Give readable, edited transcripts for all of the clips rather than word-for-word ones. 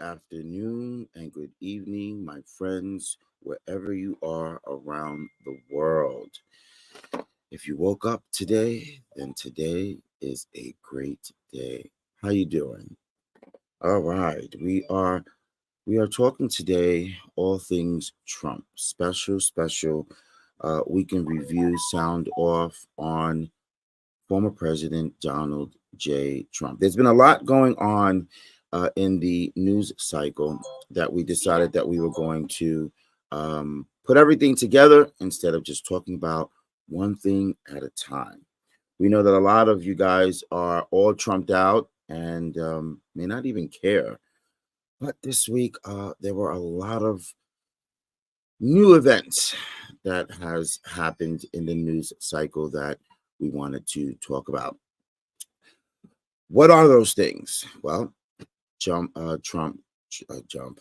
afternoon, and good evening, my friends, wherever you are around the world. If you woke up today, then today is a great day. How you doing? All right, we are talking today all things Trump. Special weekend review sound off on former President Donald J. Trump. There's been a lot going on in the news cycle that we decided that we were going to put everything together instead of just talking about one thing at a time. We know that a lot of you guys are all trumped out and may not even care. But this week, there were a lot of new events that has happened in the news cycle that we wanted to talk about. What are those things? Well, Trump, jump.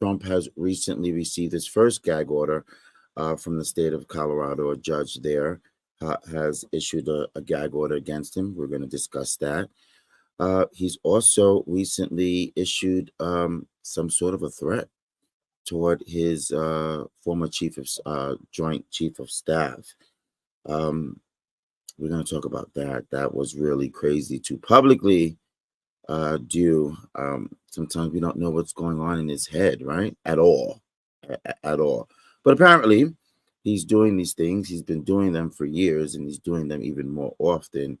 Trump has recently received his first gag order from the state of Colorado. A judge there has issued a gag order against him. We're going to discuss that. He's also recently issued some sort of a threat toward his former joint chief of staff. We're going to talk about that. That was really crazy to publicly do. Sometimes we don't know what's going on in his head, right? At all. At all. But apparently, he's doing these things. He's been doing them for years, and he's doing them even more often.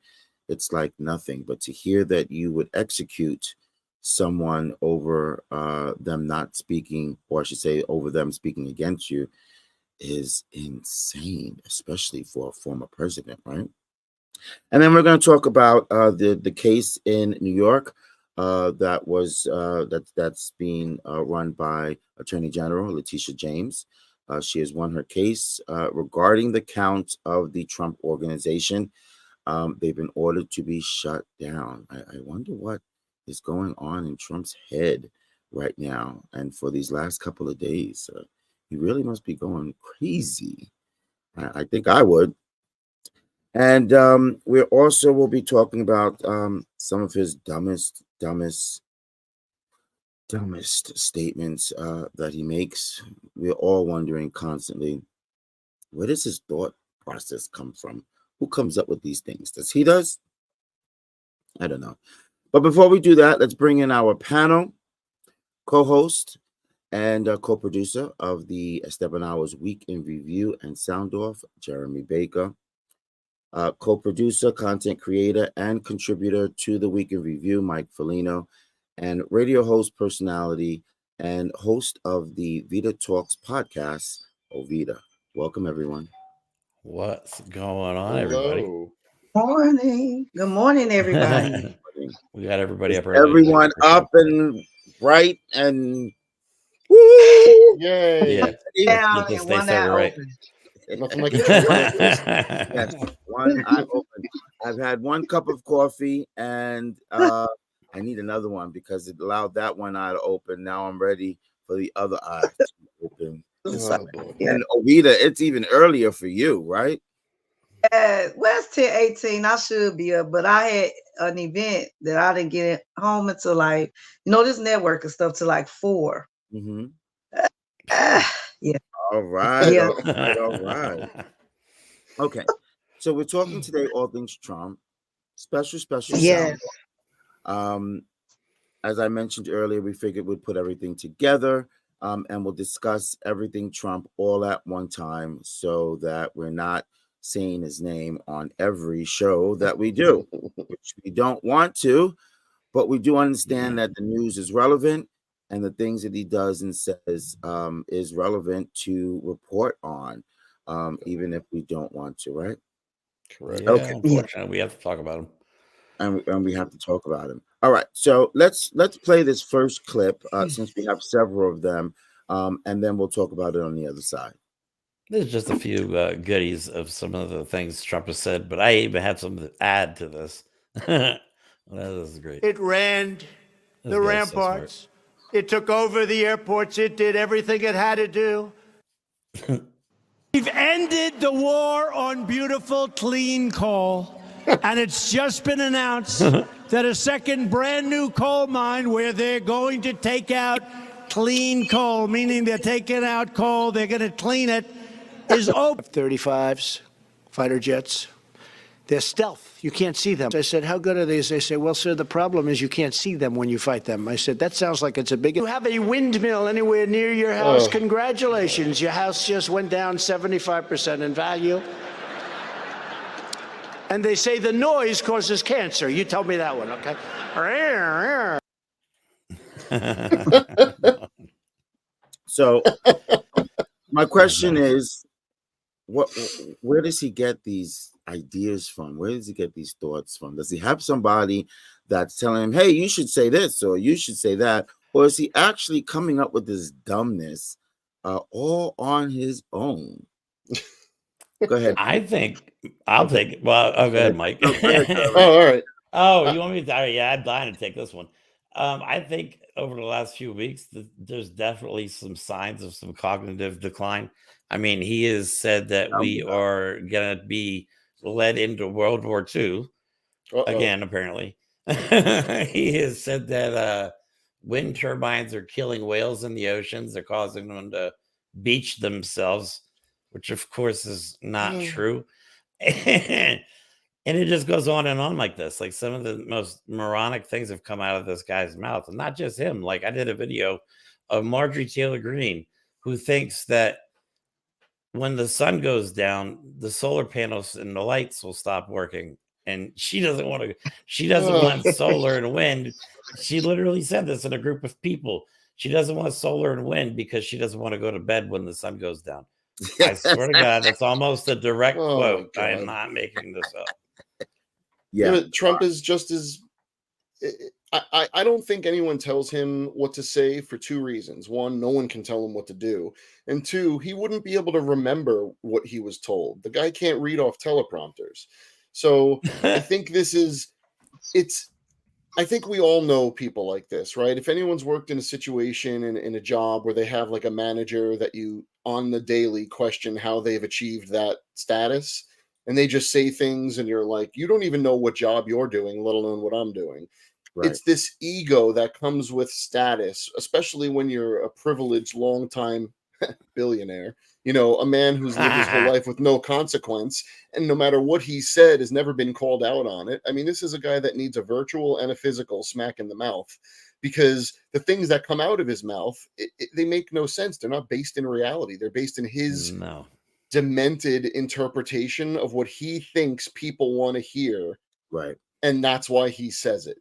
It's like nothing. But to hear that you would execute someone over them not speaking, or I should say, over them speaking against you, is insane, especially for a former president, right? And then we're going to talk about the case in New York that's being run by Attorney General Letitia James. She has won her case regarding the count of the Trump organization. They've been ordered to be shut down. I wonder what is going on in Trump's head right now. And for these last couple of days, he really must be going crazy. I think I would. And we also will be talking about some of his dumbest statements that he makes. We're all wondering constantly, where does his thought process come from? Who comes up with these things? Does he does? I don't know. But before we do that, let's bring in our panel, co-host and co-producer of the Esteban Hours Week in Review and Sound Off, Jeremy Baker. Co-producer, content creator, and contributor to the Week in Review, Mike Foligno, and radio host, personality, and host of the Vita Talks podcast, Ovita. Welcome, everyone. What's going on, everybody? Morning. Good morning, everybody. We got everybody up early. Everyone up and bright and woo! Yay! Yeah, let's stay sober, right? Nothing like a Yes, one eye open. I've had one cup of coffee and I need another one because it allowed that one eye to open. Now I'm ready for the other eye to open. And Ovita, it's even earlier for you, right? Well, it's 10:18. I should be up, but I had an event that I didn't get home until this network and stuff till like 4. Mm-hmm. Yeah. All right. Yeah. All right. Okay. So we're talking today all things Trump. Special Yes. sound. As I mentioned earlier, we figured we'd put everything together and we'll discuss everything Trump all at one time so that we're not saying his name on every show that we do, which we don't want to, but we do understand that the news is relevant and the things that he does and says is relevant to report on, even if we don't want to, right? Correct. Yeah, okay. Unfortunately, we have to talk about him. And we have to talk about him. All right, so let's play this first clip since we have several of them, and then we'll talk about it on the other side. There's just a few goodies of some of the things Trump has said, but I even have something to add to this. That is great. It ran the ramparts. It took over the airports. It did everything it had to do. We've ended the war on beautiful, clean coal. And it's just been announced that a second brand new coal mine where they're going to take out clean coal, meaning they're taking out coal, they're going to clean it, is open. F-35s, fighter jets. They're stealth. You can't see them. I said, how good are these? They say, well, sir, the problem is you can't see them when you fight them. I said, that sounds like it's a big... You have a windmill anywhere near your house? Congratulations. Your house just went down 75% in value. And they say the noise causes cancer. You tell me that one, okay? So my question is, where does he get these ideas from? Where does he get these thoughts from? Does he have somebody that's telling him, hey, you should say this or you should say that? Or is he actually coming up with this dumbness all on his own? Go ahead. I think I'll take it. Well, go ahead, Mike. No, go ahead, Charlie. Oh, all right. Oh, you want me to? Yeah, I'm dying to take this one. I think over the last few weeks, there's definitely some signs of some cognitive decline. I mean, he has said that we are going to be led into World War II again, apparently. He has said that wind turbines are killing whales in the oceans. They're causing them to beach themselves, which, of course, is not true. And it just goes on and on like this. Like some of the most moronic things have come out of this guy's mouth. And not just him. Like I did a video of Marjorie Taylor Greene, who thinks that when the sun goes down, the solar panels and the lights will stop working. And she doesn't want solar and wind. She literally said this in a group of people. She doesn't want solar and wind because she doesn't want to go to bed when the sun goes down. I swear to God, that's almost a direct quote. I am not making this up. Yeah, Trump is just as... I don't think anyone tells him what to say for two reasons. One, no one can tell him what to do. And two, he wouldn't be able to remember what he was told. The guy can't read off teleprompters. So I think I think we all know people like this, right? If anyone's worked in a situation in a job where they have like a manager that you on the daily question how they've achieved that status, and they just say things and you're like, you don't even know what job you're doing, let alone what I'm doing. Right. It's this ego that comes with status, especially when you're a privileged, long-time billionaire, you know, a man who's lived his whole life with no consequence. And no matter what he said has never been called out on it. I mean, this is a guy that needs a virtual and a physical smack in the mouth, because the things that come out of his mouth, they make no sense. They're not based in reality. They're based in his demented interpretation of what he thinks people want to hear. Right. And that's why he says it.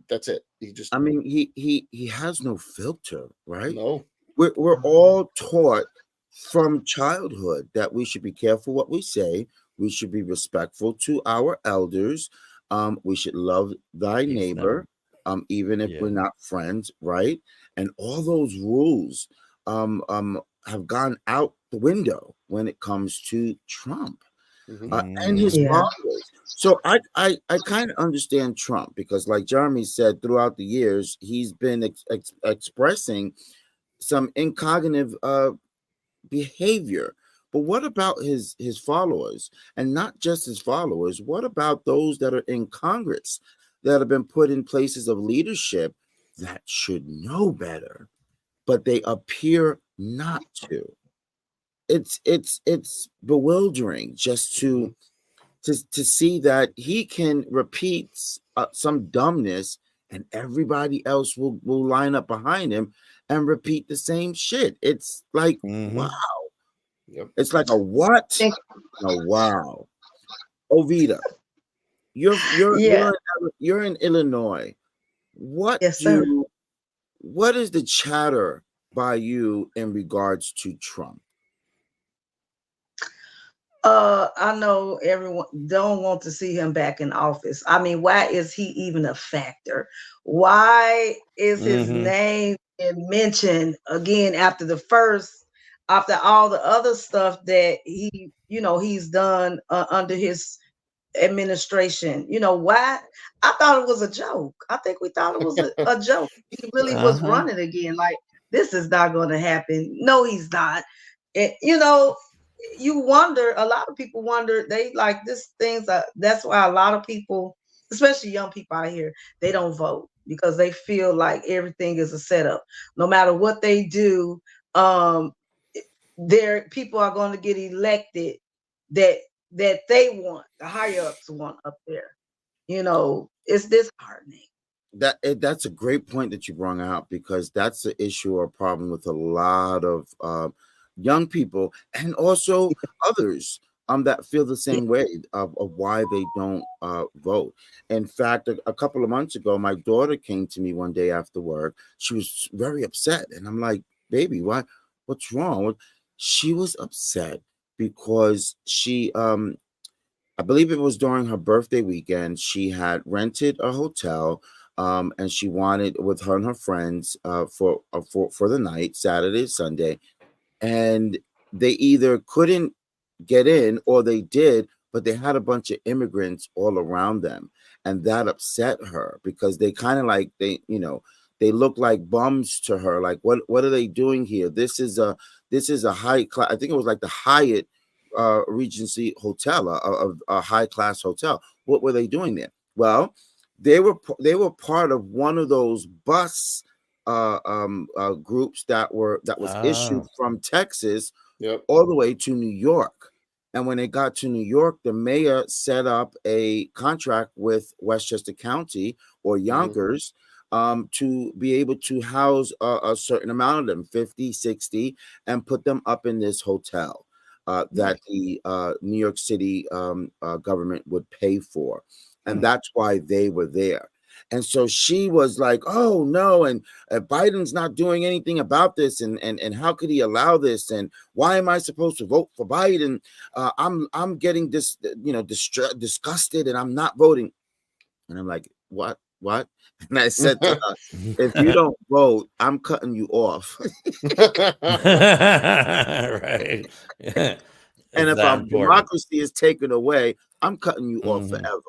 That's it. He just... I mean, he has no filter, right? No. We're all taught from childhood that we should be careful what we say. We should be respectful to our elders. We should love thy neighbor, even if we're not friends, right? And all those rules have gone out the window when it comes to Trump and his followers. So I kind of understand Trump, because like Jeremy said, throughout the years, he's been expressing some incognitive behavior. But what about his followers? And not just his followers. What about those that are in Congress that have been put in places of leadership that should know better, but they appear not to? It's bewildering just to see that he can repeat some dumbness and everybody else will line up behind him and repeat the same shit. It's like, wow. Yep. It's like a what? A wow. Ovita, you're in Illinois. What Yes, sir. What is the chatter by you in regards to Trump? I know everyone don't want to see him back in office. I mean, why is he even a factor? Why is his name being mentioned again after all the other stuff that he's done under his administration? You know, why? I thought it was a joke. I think we thought it was a joke. He really was running again. Like, this is not going to happen. No, he's not. you wonder, a lot of people wonder, they like this things that's why a lot of people, especially young people out here, they don't vote because they feel like everything is a setup. No matter what they do, um their people are going to get elected that they want, the higher ups want up there. It's disheartening. That's a great point that you brought out, because that's the issue or problem with a lot of young people, and also others that feel the Yeah. same way of why they don't vote. In fact, a couple of months ago, my daughter came to me one day after work. She was very upset, and I'm like, "Baby, what's wrong?" She was upset because I believe it was during her birthday weekend. She had rented a hotel, and she wanted, with her and her friends, for the night, Saturday, Sunday, and they either couldn't get in or they did, but they had a bunch of immigrants all around them, and that upset her because they kind of like they look like bums to her. Like, what are they doing here? This is a high class. I think it was like the Hyatt Regency Hotel, a high class hotel. What were they doing there? Well, they were part of one of those bus groups that was issued Oh. from Texas Yep. all the way to New York. And when they got to New York, the mayor set up a contract with Westchester County or Yonkers to be able to house a certain amount of them, 50, 60, and put them up in this hotel that the New York City government would pay for. And that's why they were there. And so she was like, "Oh no, and Biden's not doing anything about this, and how could he allow this? And why am I supposed to vote for Biden? I'm getting disgusted, and I'm not voting." And I'm like, "What? What?" And I said to her, "If you don't vote, I'm cutting you off. Right. And It's if that important. democracy is taken away, I'm cutting you off Mhm. forever."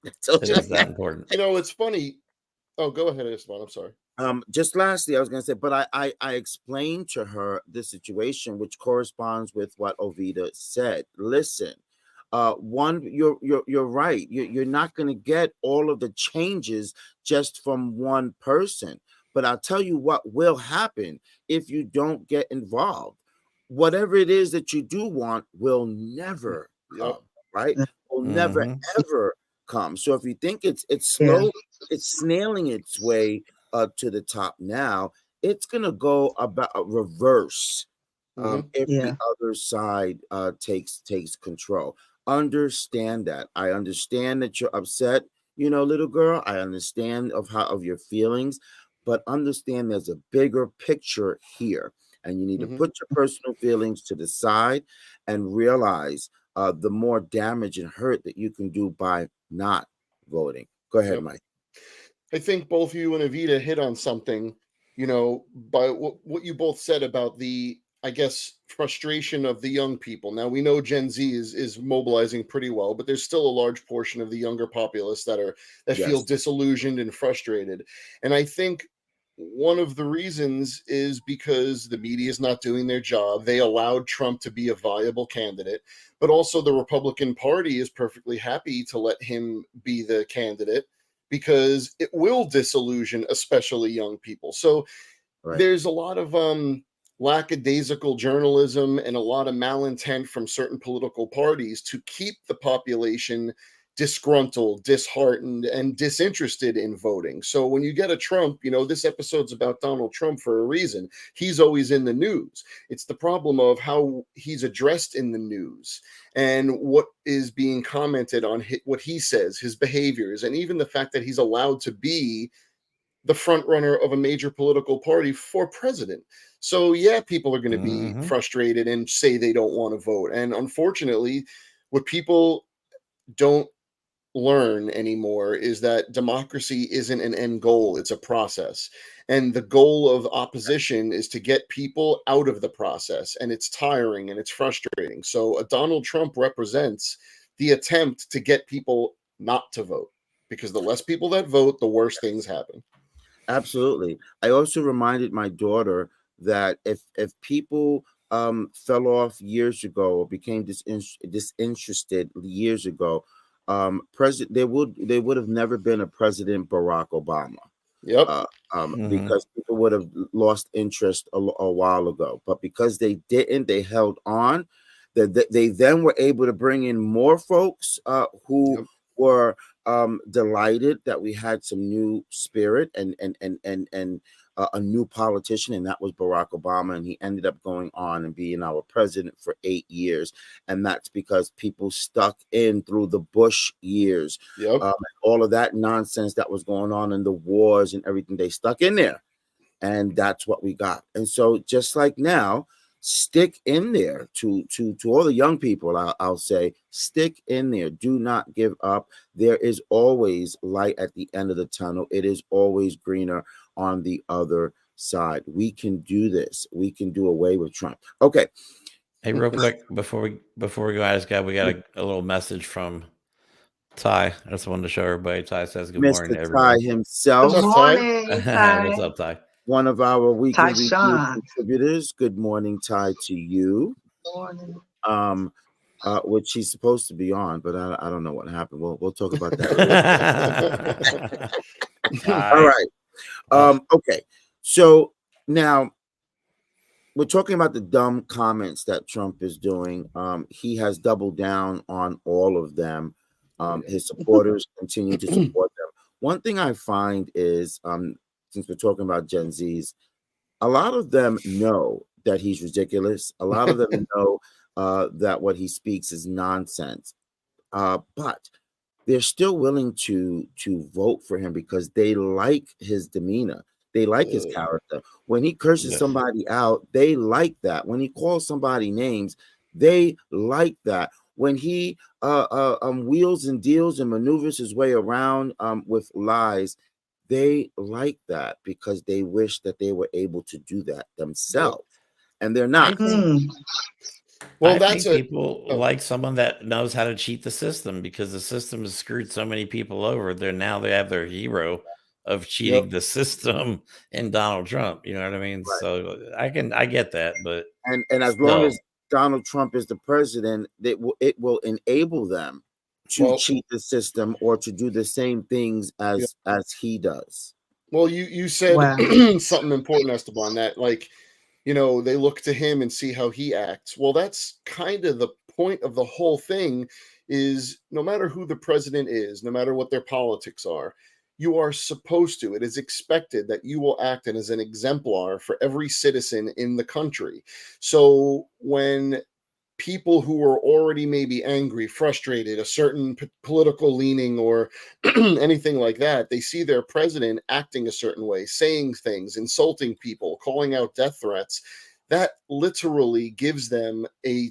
I told It her. is that important. It's funny. Oh, go ahead, Esteban. I'm sorry. Just lastly, I was going to say, but I explained to her the situation, which corresponds with what Ovida said. Listen, one, you're right. You're not going to get all of the changes just from one person. But I'll tell you what will happen if you don't get involved. Whatever it is that you do want will never Yep. come, right? Will never Mhm. ever come. So if you think it's Yeah. slow, it's snailing its way to the top now. It's gonna go about reverse hmm if the Yeah. other side takes control. Understand that. I understand that you're upset, little girl. I understand of your feelings, but understand there's a bigger picture here, and you need to hmm put your personal feelings to the side and realize the more damage and hurt that you can do by not voting. Go ahead, Yep. Mike. I think both you and Avita hit on something, by what you both said about the, I guess, frustration of the young people. Now we know Gen Z is mobilizing pretty well, but there's still a large portion of the younger populace that feel Yes. disillusioned and frustrated. And I think one of the reasons is because the media is not doing their job. They allowed Trump to be a viable candidate, but also the Republican Party is perfectly happy to let him be the candidate because it will disillusion especially young people. So Right. there's a lot of lackadaisical journalism and a lot of malintent from certain political parties to keep the population disgruntled, disheartened, and disinterested in voting. So when you get a Trump, this episode's about Donald Trump for a reason. He's always in the news. It's the problem of how he's addressed in the news and what is being commented on, what he says, his behaviors, and even the fact that he's allowed to be the front runner of a major political party for president. So yeah, people are going to be Mhm. frustrated and say they don't want to vote. And unfortunately, what people don't learn anymore is that democracy isn't an end goal, it's a process. And the goal of opposition is to get people out of the process, and it's tiring and it's frustrating. So a Donald Trump represents the attempt to get people not to vote, because the less people that vote, the worse things happen. Absolutely. I also reminded my daughter that if people fell off years ago or became disinterested years ago, there would have never been a President Barack Obama. Yep. Because people would have lost interest a while ago. But because they didn't, they held on. They then were able to bring in more folks who were delighted that we had some new spirit and a new politician, and that was Barack Obama, and he ended up going on and being our president for 8 years, and that's because people stuck in through the Bush years, all of that nonsense that was going on in the wars and everything. They stuck in there, and that's what we got. And so, just like now, stick in there. To all the young people, I'll say, stick in there. Do not give up. There is always light at the end of the tunnel. It is always greener on the other side. We can do this. We can do away with Trump. Okay. Hey, real quick before we go out, we got a little message from Ty. I just wanted to show everybody. Ty says good morning to everyone. Ty himself. Good morning, Ty. What's up, Ty? One of our weekly review contributors. Good morning, Ty, to you. Good morning. Which he's supposed to be on, but I don't know what happened. We'll talk about that. All right. Okay. So now we're talking about the dumb comments that Trump is doing. He has doubled down on all of them. His supporters continue to support them. One thing I find is, since we're talking about Gen Zs, a lot of them know that he's ridiculous. A lot of them know that what he speaks is nonsense. But they're still willing to vote for him because they like his demeanor. They like his character. When he curses somebody out, they like that. When he calls somebody names, they like that. When he wheels and deals and maneuvers his way around with lies, they like that because they wish that they were able to do that themselves, and they're not. Well, I think people like someone that knows how to cheat the system, because the system has screwed so many people over. They have their hero of cheating the system in Donald Trump. You know what I mean? Right. So I get that, but and as long as Donald Trump is the president, it will enable them to cheat the system or to do the same things as he does. Well, you said something important, Esteban, that they look to him and see how he acts. Well, that's kind of the point of the whole thing, is no matter who the president is, no matter what their politics are, you are supposed to, it is expected that you will act as an exemplar for every citizen in the country. So when people who are already maybe angry, frustrated, a certain political leaning or anything like that, they see their president acting a certain way, saying things, insulting people, calling out death threats, that literally gives them a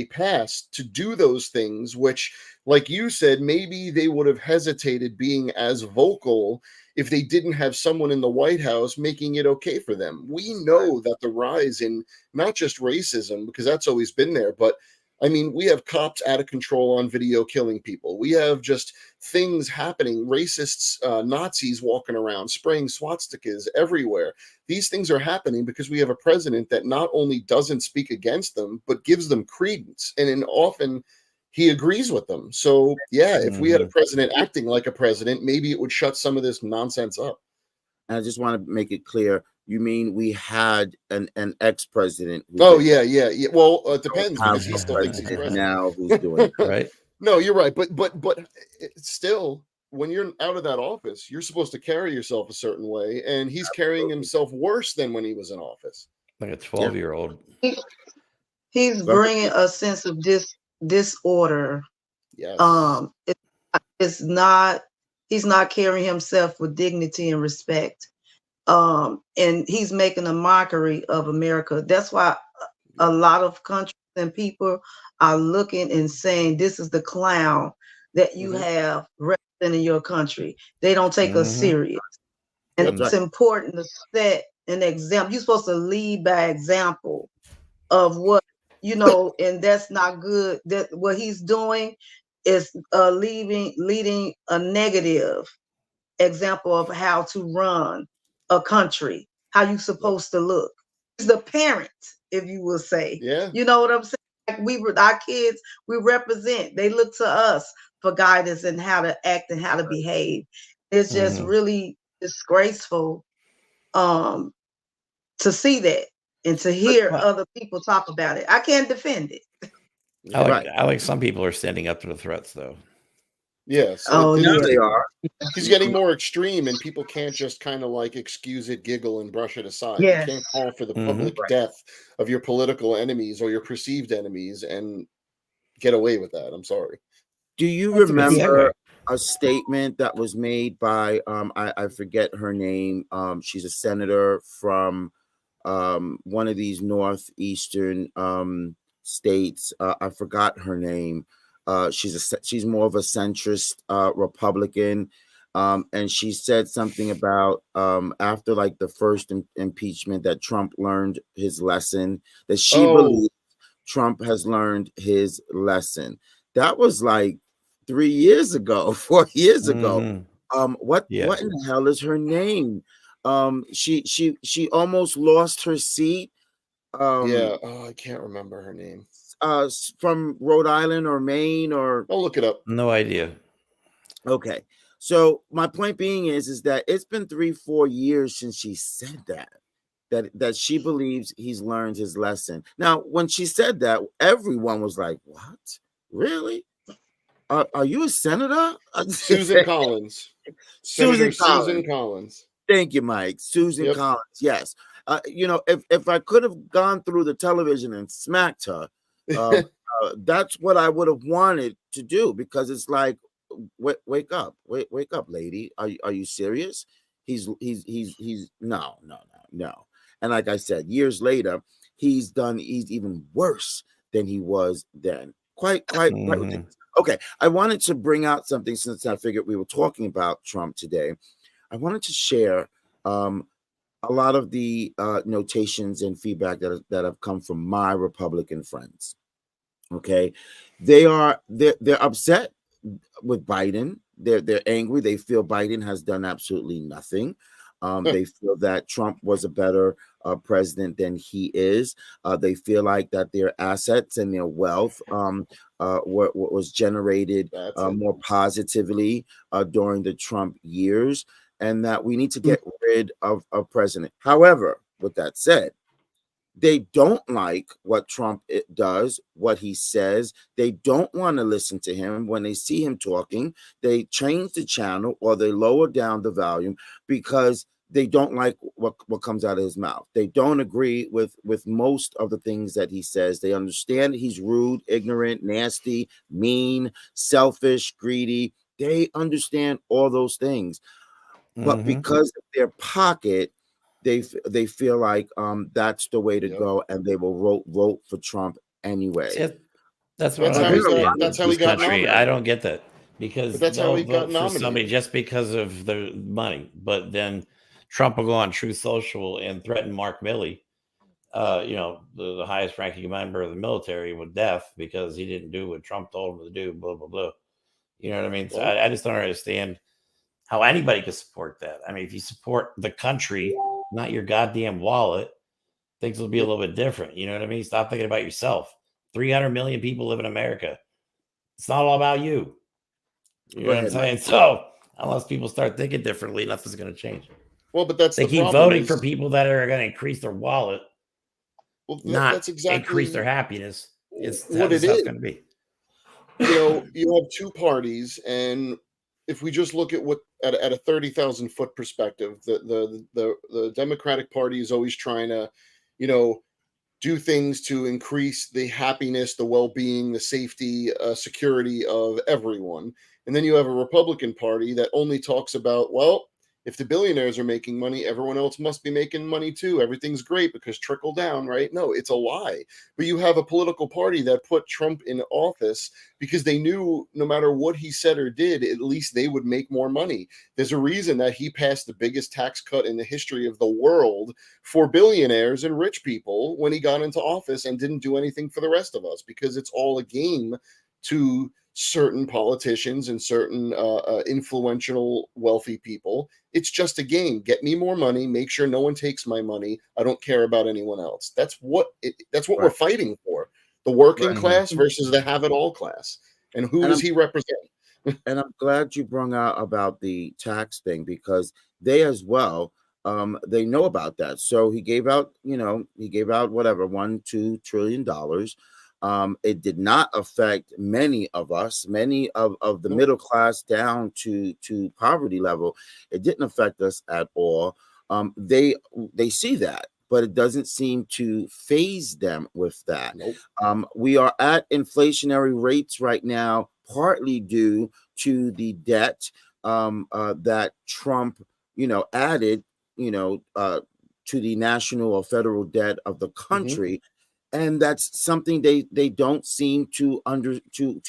pass to do those things, which, like you said, maybe they would have hesitated being as vocal if they didn't have someone in the White House making it okay for them. We know that the rise in not just racism, because that's always been there, but I mean, we have cops out of control on video killing people. We have just things happening, racists, Nazis walking around, spraying swastikas everywhere. These things are happening because we have a president that not only doesn't speak against them, but gives them credence. And often he agrees with them. So, if we had a president acting like a president, maybe it would shut some of this nonsense up. And I just want to make it clear. You mean we had an ex-president? Oh, yeah. Well, it depends, because he's still president now who's doing it, right? No, you're right. But still, when you're out of that office, you're supposed to carry yourself a certain way. And he's carrying himself worse than when he was in office. Like a 12-year-old. He's bringing a sense of disorder. Yes. It's not, he's not carrying himself with dignity and respect. And he's making a mockery of America. That's why a lot of countries and people are looking and saying, this is the clown that you have representing your country. They don't take us serious. And it's important to set an example. You're supposed to lead by example of what, and that's not good. That what he's doing is leading a negative example of how to run a country, how you supposed to look. He's the parent. if you will say. Yeah. You know what I'm saying? Like our kids, we represent. They look to us for guidance and how to act and how to behave. It's just really disgraceful to see that and to hear other people talk about it. I can't defend it. I like some people are standing up to the threats though. Yes. Oh, yeah. They are. He's getting more extreme, and people can't just kind of like excuse it, giggle, and brush it aside. Yes. You can't call for the public death of your political enemies or your perceived enemies and get away with that. I'm sorry. Do you remember a statement that was made by I forget her name. She's a senator from one of these northeastern states. I forgot her name. She's more of a centrist Republican. And she said something about after like the first impeachment that Trump learned his lesson, that she believes Trump has learned his lesson. That was like 3 years ago, 4 years ago. What in the hell is her name? She almost lost her seat. I can't remember her name. From Rhode Island or Maine or I'll look it up. No idea. Okay. So my point being is that it's been 3-4 years since she said that she believes he's learned his lesson. Now, when she said that, everyone was like, "What? Really? Are you a senator?" Susan Collins. Susan Collins. Thank you, Mike. Susan Collins. Yes. If I could have gone through the television and smacked her, that's what I would have wanted to do, because it's like, wake up, lady. Are you serious? He's no. And like I said, years later, he's even worse than he was then. Quite ridiculous. Okay, I wanted to bring out something, since I figured we were talking about Trump today. I wanted to share a lot of the notations and feedback that have come from my Republican friends. Okay, they're upset with Biden. They're angry. They feel Biden has done absolutely nothing. They feel that Trump was a better president than he is. They feel like that their assets and their wealth was generated more positively during the Trump years, and that we need to get rid of a president. However, with that said, they don't like what Trump does, what he says. They don't want to listen to him. When they see him talking, they change the channel or they lower down the volume, because they don't like what comes out of his mouth. They don't agree with most of the things that he says. They understand he's rude, ignorant, nasty, mean, selfish, greedy. They understand all those things. But because of their pocket, they feel like that's the way to go, and they will vote for Trump anyway. See, that's what I understand. That's how we got nominated. I don't get that, because that's how we got for somebody just because of the money. But then Trump will go on Truth Social and threaten Mark Milley, the highest ranking member of the military, with death because he didn't do what Trump told him to do. Blah blah blah. You know what I mean? So I just don't understand how anybody could support that. I mean, if you support the country, not your goddamn wallet, things will be a little bit different. You know what I mean? Stop thinking about yourself. 300 million people live in America. It's not all about you. You know what I'm saying? So unless people start thinking differently, nothing's going to change. Well, but that's they keep voting for people that are going to increase their wallet, that's exactly increase their happiness. It's what it is going to be. You have two parties, and if we just look at what at a 30,000 foot perspective, the Democratic Party is always trying to, do things to increase the happiness, the well-being, the safety, security of everyone. And then you have a Republican Party that only talks about, well, if the billionaires are making money, everyone else must be making money too. Everything's great because trickle down, right? No, it's a lie. But you have a political party that put Trump in office because they knew no matter what he said or did, at least they would make more money. There's a reason that he passed the biggest tax cut in the history of the world for billionaires and rich people when he got into office, and didn't do anything for the rest of us, because it's all a game to certain politicians and certain influential, wealthy people. It's just a game. Get me more money. Make sure no one takes my money. I don't care about anyone else. That's what we're fighting for. The working class versus the have-it-all class. And who does he represent? And I'm glad you brought out about the tax thing, because they as well, they know about that. So he gave out whatever, $1-2 trillion. It did not affect many of us, many of the middle class down to poverty level. It didn't affect us at all. They see that, but it doesn't seem to phase them with that. Nope. We are at inflationary rates right now, partly due to the debt that Trump, added, to the national or federal debt of the country. And that's something they don't seem to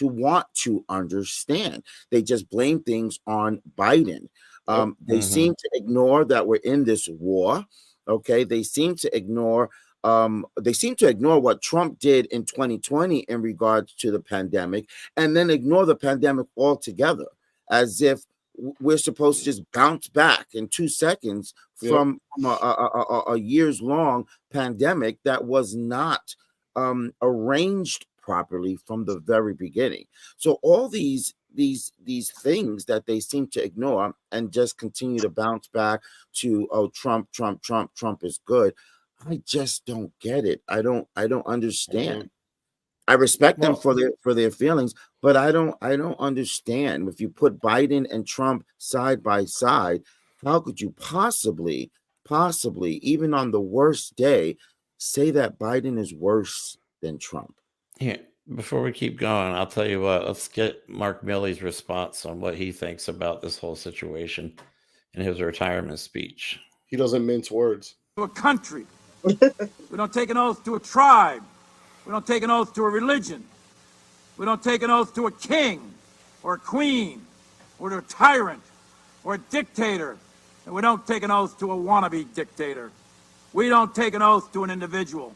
want to understand. They just blame things on Biden. They seem to ignore that we're in this war. Okay, they seem to ignore what Trump did in 2020 in regards to the pandemic, and then ignore the pandemic altogether, as if we're supposed to just bounce back in 2 seconds from a years long pandemic that was not arranged properly from the very beginning. So all these things that they seem to ignore and just continue to bounce back to, oh, Trump is good. I just don't get it. I don't understand. I respect them for their feelings, but I don't understand. If you put Biden and Trump side by side, how could you possibly, even on the worst day, say that Biden is worse than Trump? Yeah. Before we keep going, I'll tell you what, let's get Mark Milley's response on what he thinks about this whole situation in his retirement speech. He doesn't mince words. To a country. We don't take an oath to a tribe. We don't take an oath to a religion. We don't take an oath to a king or a queen or to a tyrant or a dictator. And we don't take an oath to a wannabe dictator. We don't take an oath to an individual.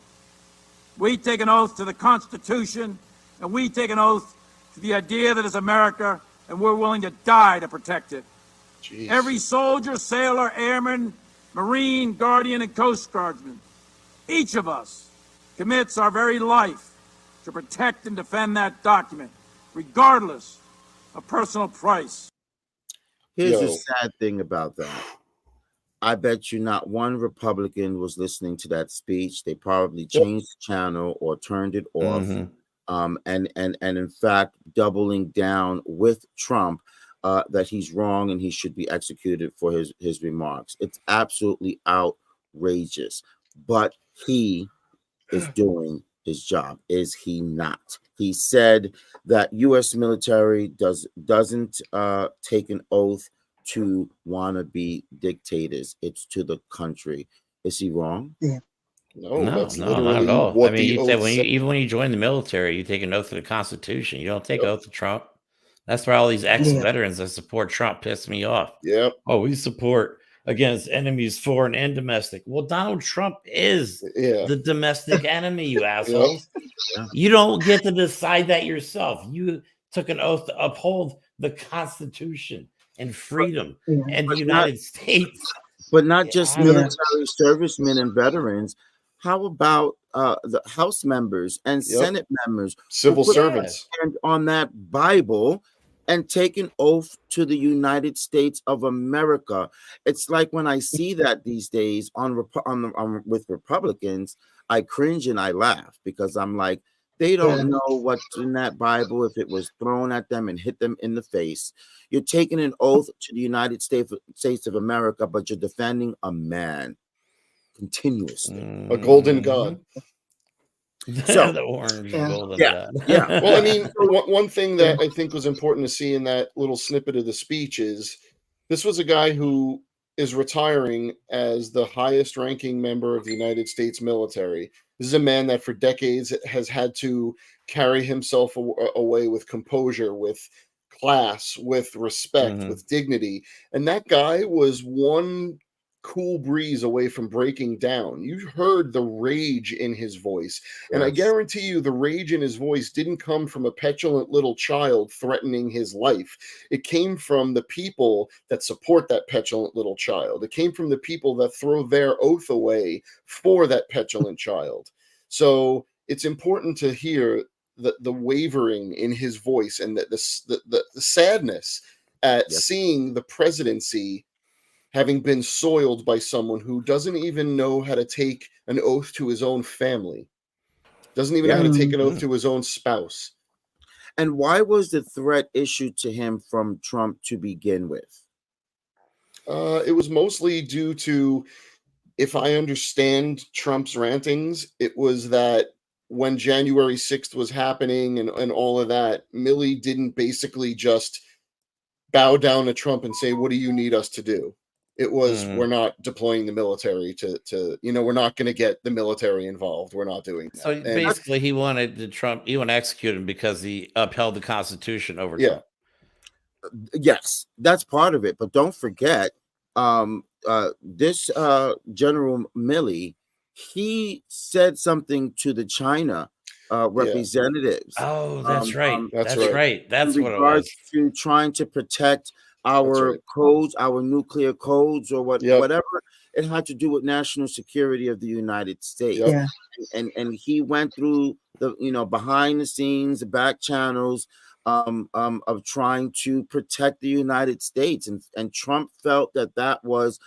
We take an oath to the Constitution, and we take an oath to the idea that it's America, and we're willing to die to protect it. Jeez. Every soldier, sailor, airman, Marine, Guardian, and Coast Guardsman, each of us commits our very life to protect and defend that document, regardless of personal price. Here's the sad thing about that. I bet you not one Republican was listening to that speech. They probably changed the channel or turned it off. And in fact, doubling down with Trump that he's wrong and he should be executed for his remarks. It's absolutely outrageous. But he is doing his job, is he not? He said that U.S. military doesn't take an oath to want to be dictators. It's to the country. Is he wrong? Yeah. No, that's not literally at all. what I mean, the you said oath said. even when you join the military, you take an oath to the Constitution. You don't take an oath to Trump. That's why all these ex-veterans that support Trump piss me off. Yep. Oh, we support against enemies, foreign and domestic. Well, Donald Trump is the domestic enemy, you assholes. You don't get to decide that yourself. You took an oath to uphold the Constitution and freedom and the United States. But not just military servicemen and veterans. How about the House members and Senate members, civil servants, on that Bible and take an oath to the United States of America? It's like when I see that these days with Republicans, I cringe and I laugh, because I'm like, they don't know what's in that Bible if it was thrown at them and hit them in the face. You're taking an oath to the United States of America, but you're defending a man continuously. A golden god. So the orange golden god. Well, I mean, one thing that I think was important to see in that little snippet of the speech is this was a guy who is retiring as the highest ranking member of the United States military. This is a man that for decades has had to carry himself away with composure, with class, with respect, with dignity. And that guy was one cool breeze away from breaking down. You heard the rage in his voice. And I Yes. guarantee you the rage in his voice didn't come from a petulant little child threatening his life. It came from the people that support that petulant little child. It came from the people that throw their oath away for that petulant child. So it's important to hear the wavering in his voice and the sadness at Yep. seeing the presidency having been soiled by someone who doesn't even know how to take an oath to his own family, doesn't even know how to take an oath to his own spouse. And why was the threat issued to him from Trump to begin with? It was mostly due to, if I understand Trump's rantings, it was that when January 6th was happening and all of that, Milley didn't basically just bow down to Trump and say, what do you need us to do? It was, we're not deploying the military to we're not going to get the military involved. We're not doing that. So And basically, he wanted he wanted to execute him because he upheld the Constitution over yeah, Trump. Yes, that's part of it. But don't forget, this General Milley, he said something to the China representatives. Oh, that's right. that's That's right. right. That's in what it regards was. to trying to protect our right. codes, our nuclear codes, or Yep. whatever it had to do with national security of the United States. Yep. Yeah. And he went through the behind the scenes, the back channels of trying to protect the United States, and Trump felt that was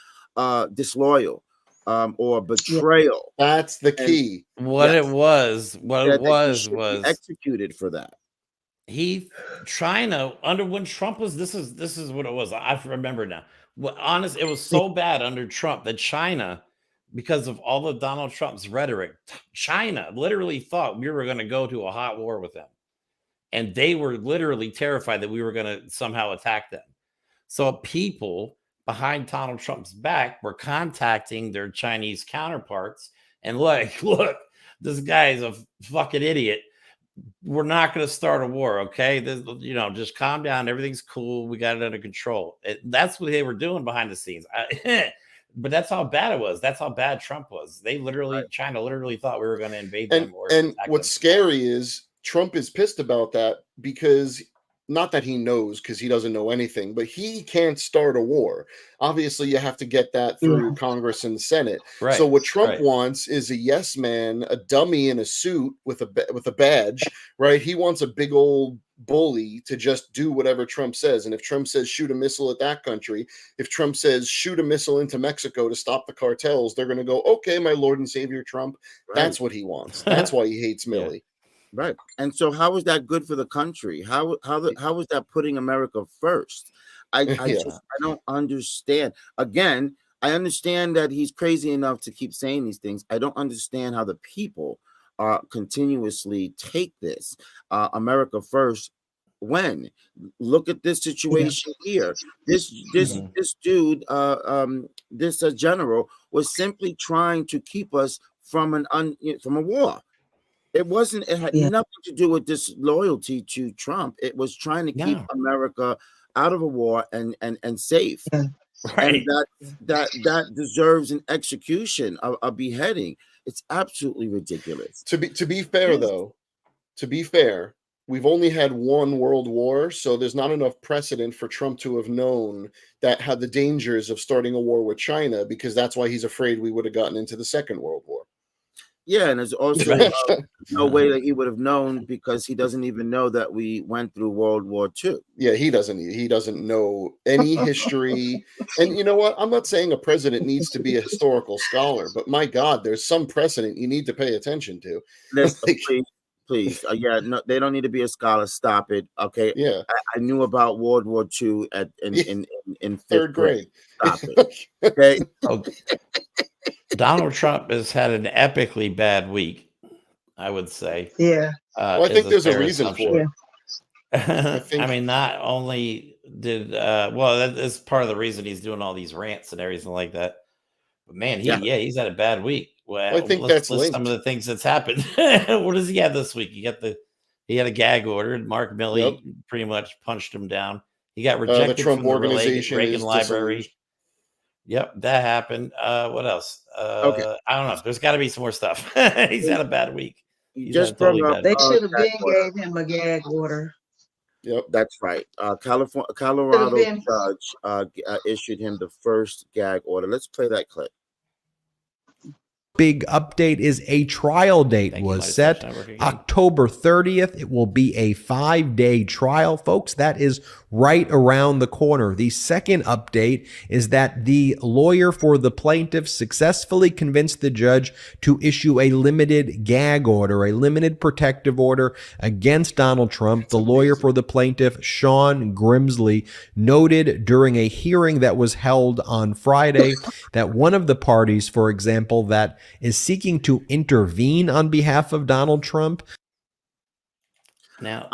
disloyal or betrayal. That's the key. What Yes. it was, what That it he should be was executed for that. China under when Trump was this is what it was. I remember now. Well, honest, it was so bad under Trump that China, because of all of Donald Trump's rhetoric, China literally thought we were going to go to a hot war with them. And they were literally terrified that we were going to somehow attack them. So people behind Donald Trump's back were contacting their Chinese counterparts and like, look, this guy is a fucking idiot. We're not going to start a war, okay? This, just calm down. Everything's cool. We got it under control. That's what they were doing behind the scenes. But that's how bad it was. That's how bad Trump was. They literally, China literally thought we were going to invade them. And what's scary is Trump is pissed about that because, not that he knows, because he doesn't know anything, but he can't start a war. Obviously, you have to get that through Congress and the Senate. Right. So what Trump wants is a yes man, a dummy in a suit with a badge, right? He wants a big old bully to just do whatever Trump says. And if Trump says shoot a missile at that country, if Trump says shoot a missile into Mexico to stop the cartels, they're going to go, okay, my Lord and Savior Trump. Right. That's what he wants. That's why he hates Milley. Right. And so how is that good for the country? How is that putting America first? I don't understand. Again, I understand that he's crazy enough to keep saying these things. I don't understand how the people continuously take this America first. When look at this situation here, this dude, this general was simply trying to keep us from from a war. It had nothing to do with disloyalty to Trump. It was trying to keep America out of a war and safe. Yeah. Right. And that deserves an execution, a beheading. It's absolutely ridiculous. To be fair, though, we've only had one world war, so there's not enough precedent for Trump to have known that had the dangers of starting a war with China, because that's why he's afraid we would have gotten into the Second World War. Yeah, and there's also no way that he would have known, because he doesn't even know that we went through World War II. Yeah, he doesn't know any history. And you know what? I'm not saying a president needs to be a historical scholar, but my God, there's some precedent you need to pay attention to. Please. Yeah, no, they don't need to be a scholar. Stop it. Okay. Yeah. I knew about World War II in third grade. Stop it. Okay. Donald Trump has had an epically bad week, I would say. Yeah. Well, I think there's a reason for it. I mean, not only did that is part of the reason he's doing all these rants and everything like that. But man, he's had a bad week. Well, I think let's that's linked. some of the things that's happened. What does he have this week? He had a gag order, and Mark Milley pretty much punched him down. He got rejected the Trump from the organization Reagan Library. Yep, that happened. What else? Okay. I don't know. There's got to be some more stuff. He's had a bad week. You He's had a just brought totally up bad They week. should have gag been order. gave him a gag order. Yep. That's right. Should have Colorado been. judge issued him the first gag order. Let's play that clip. Big update is a trial date Thank you, was Mighty set Touch Network again. October 30th. It will be a 5-day trial, folks. That is right around the corner. The second update is that the lawyer for the plaintiff successfully convinced the judge to issue a limited gag order, a limited protective order against Donald Trump. The lawyer for the plaintiff, Sean Grimsley, noted during a hearing that was held on Friday that one of the parties, for example, that is seeking to intervene on behalf of Donald Trump. Now,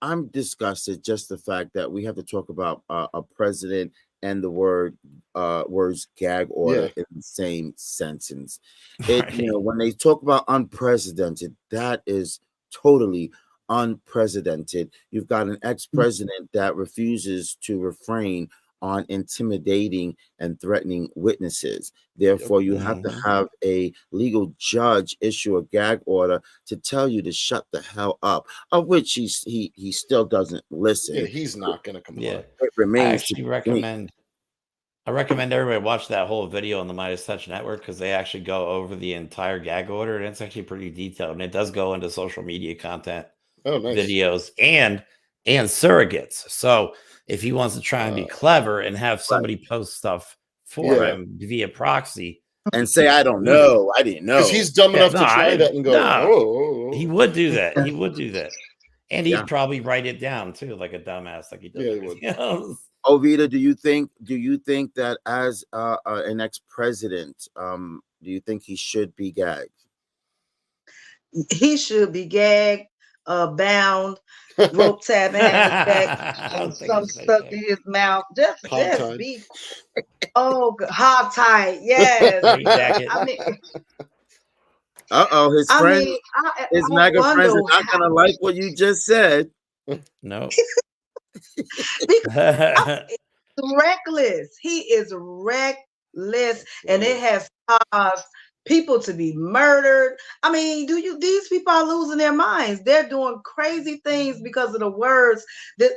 I'm disgusted just the fact that we have to talk about a president and the words gag order in the same sentence. right. When they talk about unprecedented, that is totally unprecedented. You've got an ex-president that refuses to refrain on intimidating and threatening witnesses. Therefore, you have to have a legal judge issue a gag order to tell you to shut the hell up, of which he still doesn't listen. Yeah, he's not going to comply. Yeah. It remains I actually recommend everybody watch that whole video on the Midas Touch Network, because they actually go over the entire gag order, and it's actually pretty detailed, and it does go into social media content, videos, and surrogates. So if he wants to try and be clever and have somebody post stuff for him via proxy and say, I don't know, I didn't know, because he's dumb enough to try that and go, he would do that. He would do that. And he'd probably write it down too, like a dumbass, like he does. Yeah, he would. Ovita, do you think that as an ex-president, do you think he should be gagged? He should be gagged, bound, rope tied behind his back, some stuck in his mouth. Just be hog tied. Yes. I mean, his friends, his MAGA friends are not gonna like what you just said. No. Reckless. He is reckless, and it has caused people to be murdered. I mean, these people are losing their minds. They're doing crazy things because of the words that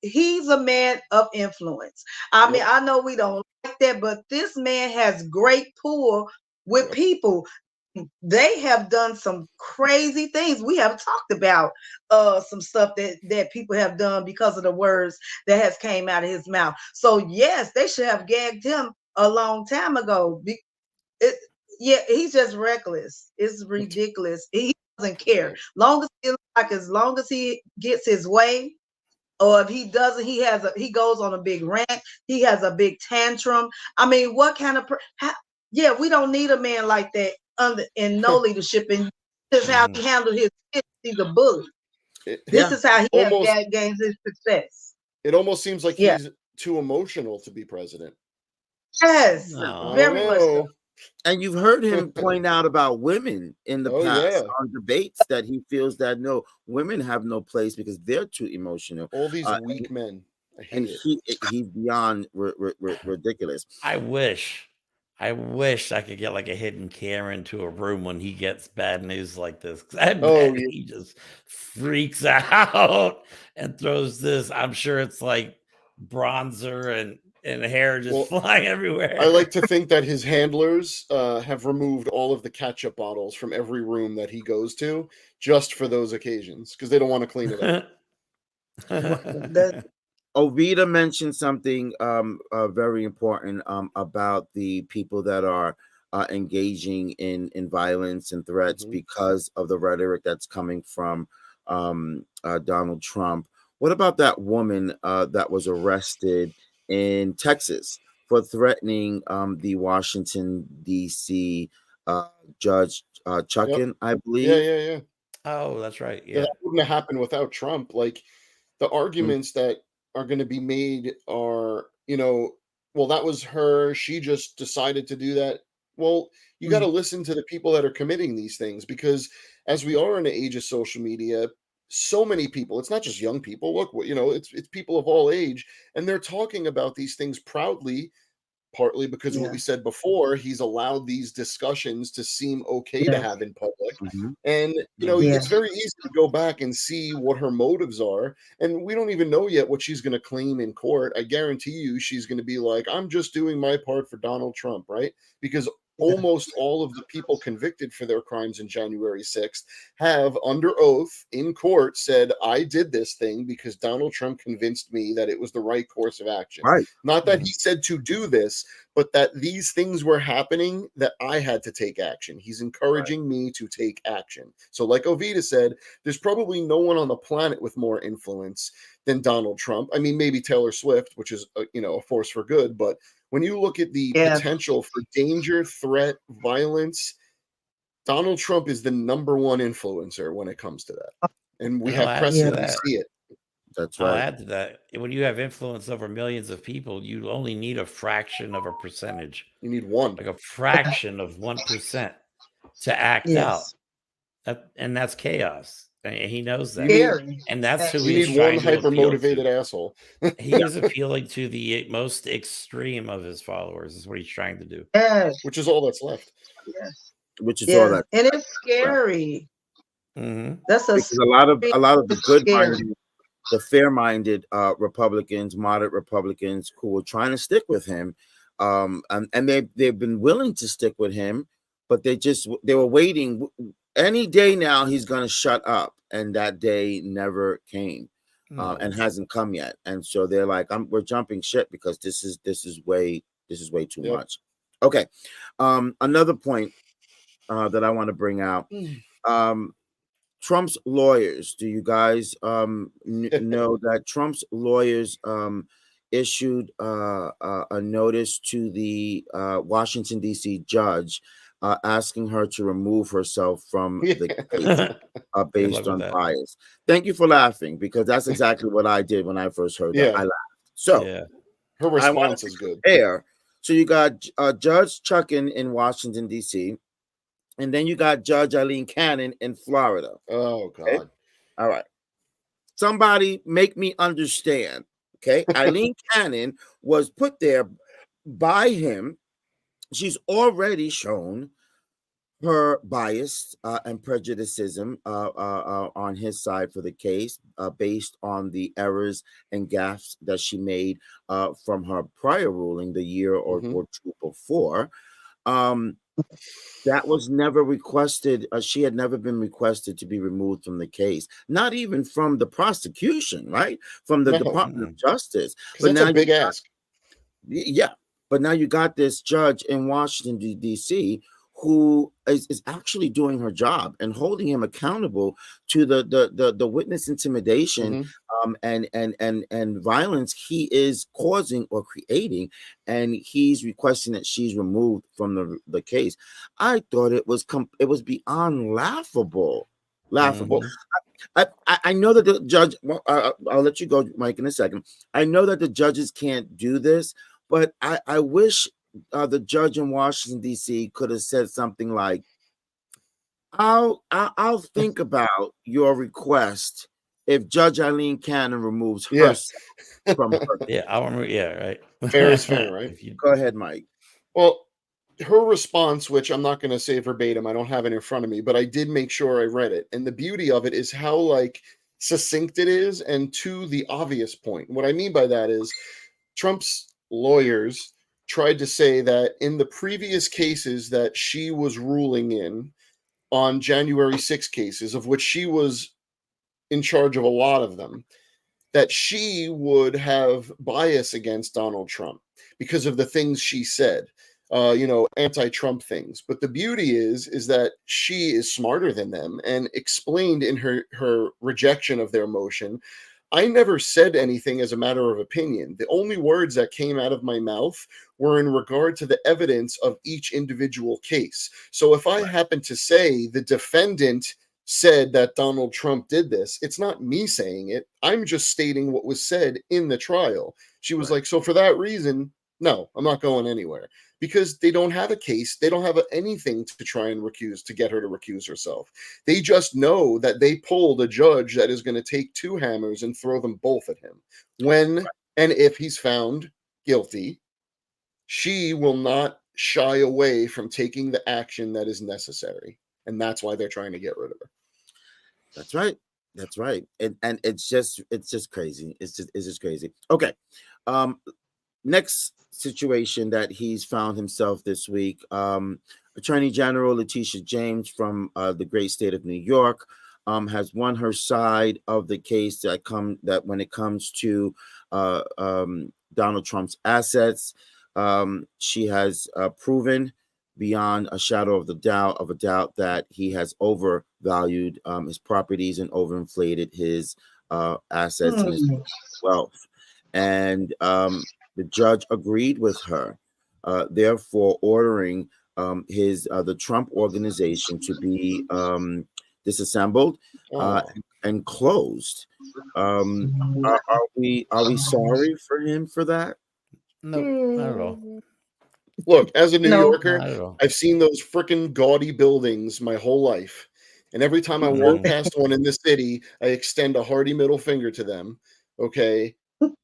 he's a man of influence. I mean, I know we don't like that, but this man has great pull with people. They have done some crazy things. We have talked about some stuff that people have done because of the words that has came out of his mouth. So yes, they should have gagged him a long time ago. He's just reckless. It's ridiculous. He doesn't care. As long as he gets his way, or if he doesn't, he goes on a big rant. He has a big tantrum. I mean, what kind of we don't need a man like that in no leadership. And this is how he handled his kids. He's a bully. This is how he gains his success. It almost seems like he's too emotional to be president. Yes, very much so. And you've heard him point out about women in the past on debates that he feels that no, women have no place because they're too emotional. All these weak men. He's beyond ridiculous. I wish I could get like a hidden camera into a room when he gets bad news like this. He just freaks out and throws this. I'm sure it's like bronzer and hair just flying everywhere. I like to think that his handlers have removed all of the ketchup bottles from every room that he goes to just for those occasions because they don't want to clean it up. Ovita mentioned something very important about the people that are engaging in violence and threats because of the rhetoric that's coming from Donald Trump. What about that woman that was arrested in Texas for threatening the Washington, D.C. Judge Chuckin, I believe? Yeah. Oh, that's right. Yeah. That wouldn't have happened without Trump. Like the arguments that are going to be made are, that was her. She just decided to do that. Well, you got to listen to the people that are committing these things because as we are in the age of social media, so many people, it's not just young people. Look, it's people of all age, and they're talking about these things proudly, partly because of what we said before. He's allowed these discussions to seem okay to have in public. And, you know, it's very easy to go back and see what her motives are. And we don't even know yet what she's going to claim in court. I guarantee you she's going to be like, I'm just doing my part for Donald Trump, right? Because almost all of the people convicted for their crimes in January 6th have, under oath in court, said, I did this thing because Donald Trump convinced me that it was the right course of action. Right. Not that he said to do this, but that these things were happening, that I had to take action. He's encouraging me to take action. So like Ovita said, there's probably no one on the planet with more influence than Donald Trump. I mean, maybe Taylor Swift, which is, you know, a force for good, but when you look at the potential for danger, threat, violence, Donald Trump is the #1 influencer when it comes to that. And we have precedent to see it. That's I'll right. add to that. When you have influence over millions of people, you only need a fraction of a percentage. You need one. Like a fraction of 1% to act out. And that's chaos. And he knows that. And that's who you he's need one trying to hyper appeal motivated to. asshole. He is appealing to the most extreme of his followers, is what he's trying to do. Which is all that's left. Which is all that. And it's scary. That's because a lot of the good-minded, the fair-minded Republicans, moderate Republicans who were trying to stick with him, and they've been willing to stick with him, but they were waiting. Any day now he's going to shut up, and that day never came, and hasn't come yet. And so they're like, we're jumping ship because this is way too much. Okay, another point that I want to bring out. Trump's lawyers. Do you guys know that Trump's lawyers issued a notice to the Washington, D.C. judge asking her to remove herself from the case based on bias? Thank you for laughing, because that's exactly what I did when I first heard that. I laughed. So her response is good. So you got Judge Chuckin in Washington, D.C., and then you got Judge Eileen Cannon in Florida. Oh, God. Okay? All right. Somebody make me understand. Okay. Eileen Cannon was put there by him. She's already shown her bias and prejudicism on his side for the case based on the errors and gaffes that she made from her prior ruling the year or two before. That was never requested. She had never been requested to be removed from the case, not even from the prosecution, right? From the Department of Justice. But that's a big ask. Yeah. But now you got this judge in Washington, D.C., who is actually doing her job and holding him accountable to the witness intimidation and violence he is causing or creating, and he's requesting that she's removed from the case. I thought it was beyond laughable. I know that the judge. Well, I'll let you go, Mike, in a second. I know that the judges can't do this, but I wish the judge in Washington, D.C. could have said something like, I'll think about your request if Judge Eileen Cannon removes herself from her. Right. Fair is fair, right? Go ahead, Mike. Well, her response, which I'm not going to say verbatim, I don't have it in front of me, but I did make sure I read it. And the beauty of it is how, like, succinct it is, and to the obvious point. What I mean by that is Trump's lawyers tried to say that in the previous cases that she was ruling in on January 6 cases, of which she was in charge of a lot of them, that she would have bias against Donald Trump because of the things she said, anti-Trump things. But the beauty is that she is smarter than them and explained in her rejection of their motion, I never said anything as a matter of opinion. The only words that came out of my mouth were in regard to the evidence of each individual case. So if I happen to say the defendant said that Donald Trump did this, it's not me saying it. I'm just stating what was said in the trial. She was like, so for that reason, no, I'm not going anywhere. Because they don't have a case. They don't have anything to try and get her to recuse herself. They just know that they pulled a judge that is going to take two hammers and throw them both at him when and if he's found guilty she will not shy away from taking the action that is necessary. And that's why they're trying to get rid of her. That's right. That's right. And it's just crazy. It's just crazy. Okay. Next situation that he's found himself this week. Attorney General Letitia James from the great state of New York has won her side of the case that when it comes to Donald Trump's assets. She has proven beyond a shadow of a doubt that he has overvalued his properties and overinflated his assets and his wealth. And the judge agreed with her, therefore ordering the Trump organization to be disassembled and closed. Are we sorry for him for that? No, not at all. Look, as a New No. Yorker, Not at all. I've seen those freaking gaudy buildings my whole life. And every time I walk past one in the city, I extend a hearty middle finger to them. Okay.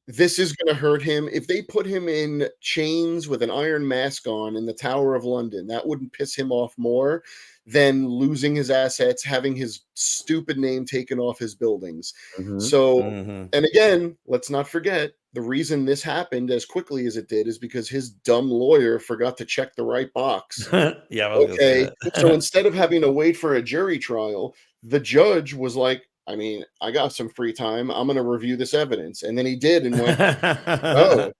This is going to hurt him. If they put him in chains with an iron mask on in the Tower of London, that wouldn't piss him off more than losing his assets, having his stupid name taken off his buildings. So, and again, let's not forget, the reason this happened as quickly as it did is because his dumb lawyer forgot to check the right box. Yeah, I was gonna say that. So instead of having to wait for a jury trial, the judge was like, I mean, I got some free time. I'm going to review this evidence. And then he did and went, oh,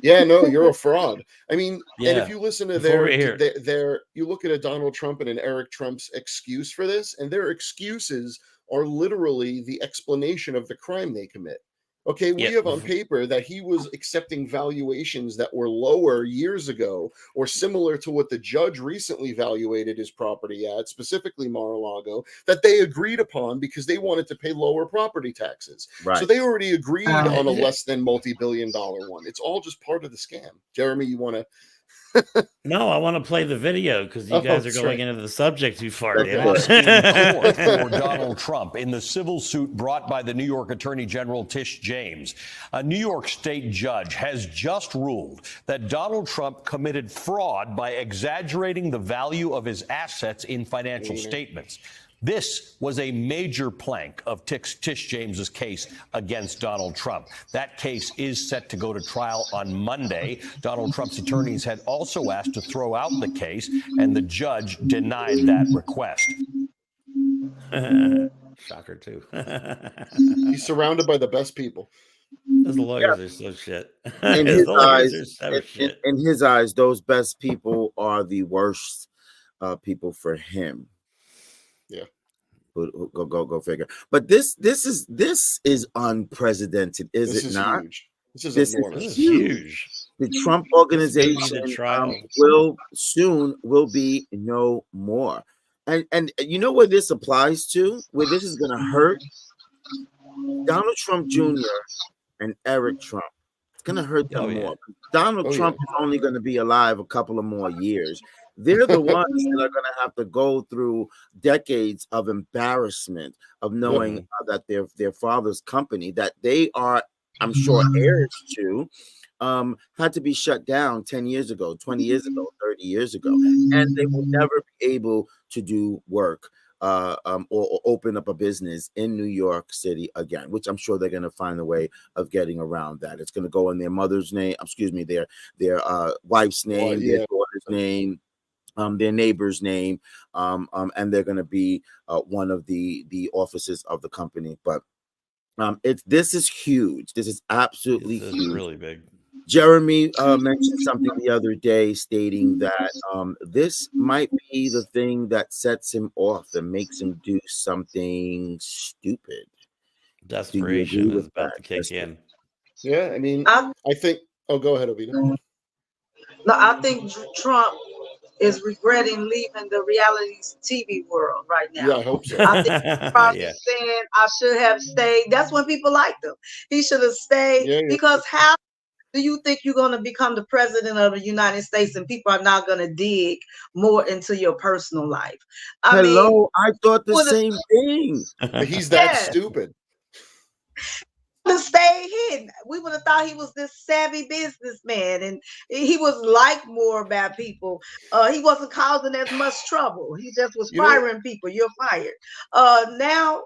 yeah, no, you're a fraud. I mean, and if you listen to you look at a Donald Trump and an Eric Trump's excuse for this, and their excuses are literally the explanation of the crime they commit. Okay, we have on paper that he was accepting valuations that were lower years ago or similar to what the judge recently valuated his property at, specifically Mar-a-Lago, that they agreed upon because they wanted to pay lower property taxes. Right. So they already agreed on a less than multi-billion-dollar one. It's all just part of the scam. Jeremy, you want to... No, I want to play the video because you guys are going into the subject too far. In court for Donald Trump in the civil suit brought by the New York Attorney General Tish James. A New York state judge has just ruled that Donald Trump committed fraud by exaggerating the value of his assets in financial statements. This was a major plank of Tish James's case against Donald Trump. That case is set to go to trial on Monday. Donald Trump's attorneys had also asked to throw out the case, and the judge denied that request. Shocker, too. He's surrounded by the best people. Those lawyers are so shit. In his eyes, those best people are the worst people for him. Yeah. Go figure. But this is unprecedented, is it not? Huge. This is enormous. This is huge. The Trump organization will be no more. And you know where this applies to? Where this is going to hurt? Donald Trump Jr. and Eric Trump. It's going to hurt them more. Donald Trump is only going to be alive a couple of more years. They're the ones that are going to have to go through decades of embarrassment of knowing that their father's company that they are, I'm sure, heirs to, had to be shut down 10 years ago, 20 years ago, 30 years ago. And they will never be able to do work or open up a business in New York City again, which I'm sure they're going to find a way of getting around that. It's going to go in their mother's name, their wife's name, their daughter's name, their neighbor's name, and they're going to be one of the offices of the company. But this is huge. This is absolutely huge. Really big. Jeremy mentioned something the other day stating that this might be the thing that sets him off and makes him do something stupid. Desperation is about to kick in. Yeah, I mean, I think... Oh, go ahead, Ovita. No, I think Trump is regretting leaving the reality TV world right now. Yeah, I hope so. I think he's probably saying I should have stayed. That's when people liked him. He should have stayed because how do you think you're going to become the president of the United States and people are not going to dig more into your personal life? I thought the same thing. But he's that stupid. To stay hidden. we would have thought he was this savvy businessman, and he was liked more by people. He wasn't causing as much trouble. He just was firing people. You're fired. Now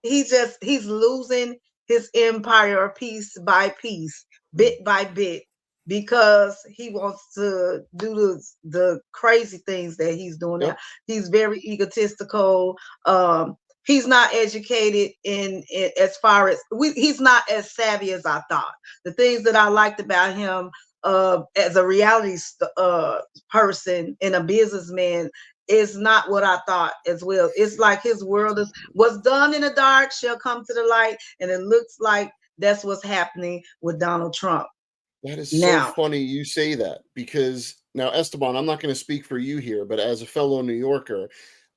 he's losing his empire piece by piece, bit by bit, because he wants to do the crazy things that he's doing now. He's very egotistical. He's not educated in as far as he's not as savvy as I thought. The things that I liked about him as a reality person and a businessman is not what I thought as well. It's like his world is what's done in the dark shall come to the light, and it looks like that's what's happening with Donald Trump. That is so funny you say that, because now, Esteban, I'm not going to speak for you here, but as a fellow New Yorker,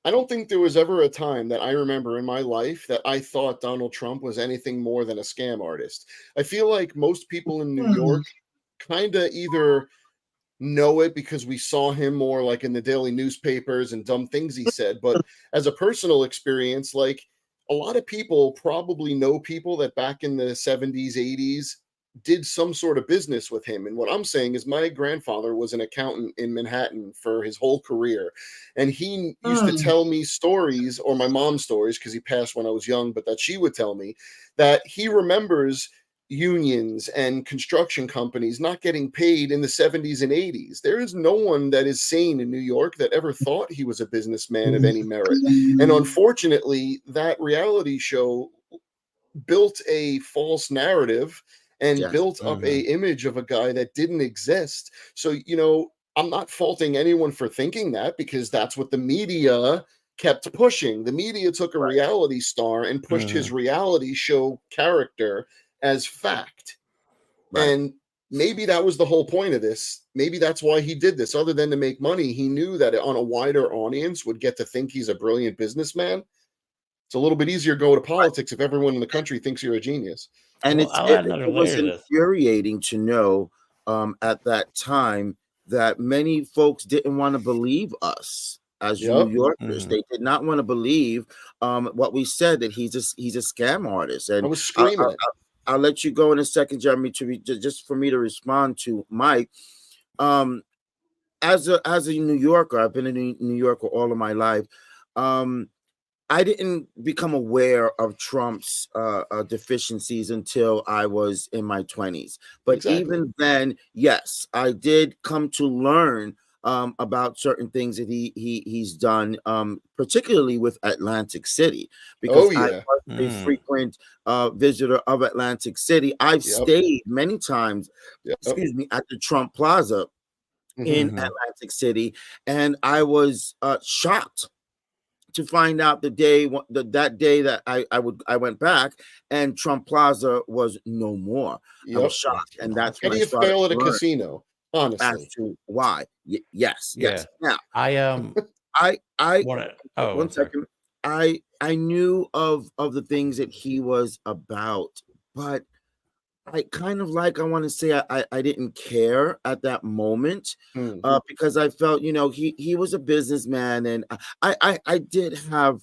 I don't think there was ever a time that I remember in my life that I thought Donald Trump was anything more than a scam artist. I feel like most people in New York kind of either know it because we saw him more like in the daily newspapers and dumb things he said, but as a personal experience, like a lot of people probably know people that back in the 70s, 80s did some sort of business with him. And what I'm saying is my grandfather was an accountant in Manhattan for his whole career, and he used to tell me stories, or my mom's stories, because he passed when I was young, but that she would tell me that he remembers unions and construction companies not getting paid in the 70s and 80s. There is no one that is sane in New York that ever thought he was a businessman of any merit. And unfortunately, that reality show built a false narrative and built up a image of a guy that didn't exist. So, I'm not faulting anyone for thinking that, because that's what the media kept pushing. The media took a reality star and pushed his reality show character as fact. And maybe that was the whole point of this. Maybe that's why he did this. Other than to make money, he knew that on a wider audience would get to think he's a brilliant businessman. It's a little bit easier to go to politics if everyone in the country thinks you're a genius. And it was infuriating to know at that time that many folks didn't want to believe us as New Yorkers. They did not want to believe what we said, that he's a scam artist. And I was screaming it. I'll let you go in a second, Jeremy, just for me to respond to Mike. As a New Yorker, I've been in New York all of my life. I didn't become aware of Trump's deficiencies until I was in my 20s. But even then, yes, I did come to learn about certain things that he's done, particularly with Atlantic City, because I was a frequent visitor of Atlantic City. I've stayed many times, excuse me, at the Trump Plaza in Atlantic City, and I was shocked to find out that day that I went back and Trump Plaza was no more. I was shocked, and that's how do you fail at a casino? Honestly, as to why. Yes. Now, one second. I knew of the things that he was about, but I kind of I want to say I didn't care at that moment because I felt, he was a businessman, and I did have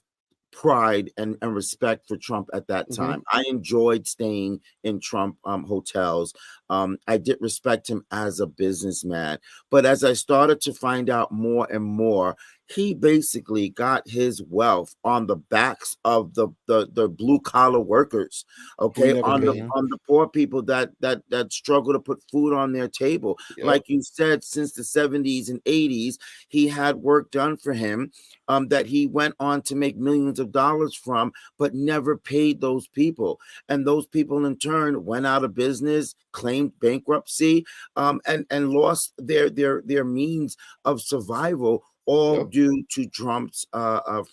pride and respect for Trump at that time. I enjoyed staying in Trump hotels. I did respect him as a businessman. But as I started to find out more and more, he basically got his wealth on the backs of the blue collar workers, okay, on the poor people that struggle to put food on their table. Like you said, since the 70s and 80s, he had work done for him that he went on to make millions of dollars from, but never paid those people. And those people in turn went out of business, claimed bankruptcy, and lost their means of survival, all due to Trump's